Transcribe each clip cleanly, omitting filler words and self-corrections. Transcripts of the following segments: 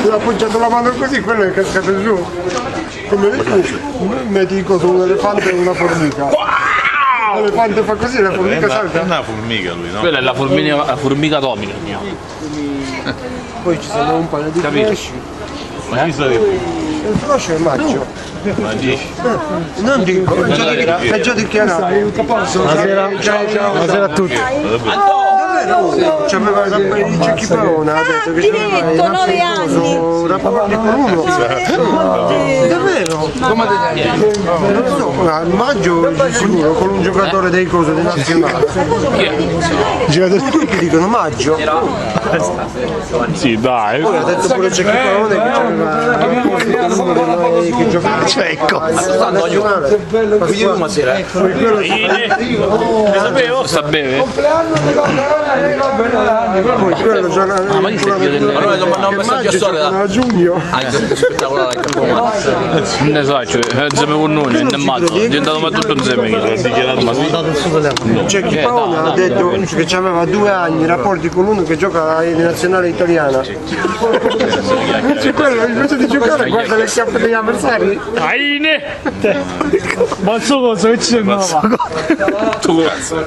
ha appoggiato la mano così, quello è cascato giù. Come vedi, metti il coso, un elefante e una formica. L'elefante fa così, la formica salta. È una formica lui, no? Quella è la formica atomica. Poi ci sono un paio di flash. Ma chi sa che Il flash è maggio. ma dici? Non dico, è già dichiarato. Buonasera a tutti. C'aveva il Cecchipone, ha detto che c'aveva Diretto, 9 anni. rapporti con uno. Davvero? Come Non lo so, a maggio di sicuro con un giocatore dei cosi di nazionale. Tutti dicono maggio. Sì, dai. Poi ha detto pure Cecchipone che c'aveva che giocava alla nazionale. Vediamo sera. Sta beve? Poi quello gioca Ma che stai chiedendo? Ma noi dobbiamo un messaggio a storia. a giugno. Anche spettacolare il campionato. Non ne so, cioè, insieme con noi, non è mazzo. È diventato ma tutto insieme. Cecchipone ha detto che aveva 2 anni rapporti con uno che gioca in nazionale italiana. C'è quello invece di giocare guarda le chiappe degli avversari. Aine! Mazzo cosa che c'è nuova? Tu cazzo.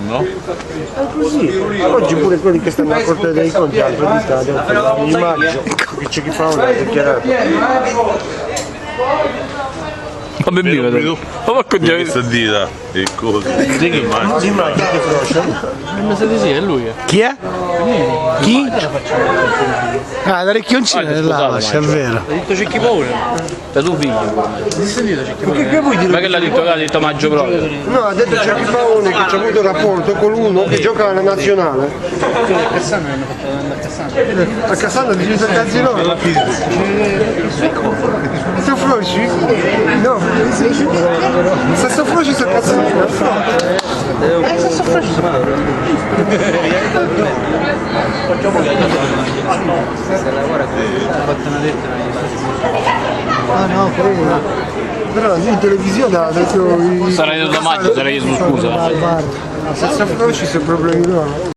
No? Oggi pure quelli che stanno a Corte dei Conti hanno detto di maggio che Cecchipone ha dichiarato. Ma ben vivo, dai. Ma porco Dio. Questa dita e cose. Di maggio che frocia. Mi sa di sì, è lui. Chi è? Chi? Ah, da Recchioncino dell'Ala, è vero. Ha detto Cecchipone. Da tuo figlio. Che vuoi dire? Ma che l'ha detto maggio proprio? No, ha detto Cecchipone che ci ha avuto rapporto con uno che gioca alla nazionale. A Cassano di Giuseppe Cazzino? Sto Froci? No, se sto Froci sto Cazzino. Sto Froci. Però in televisione ha detto Sarai da maggio, sarai su scusa. se sto Froci sono problemi loro.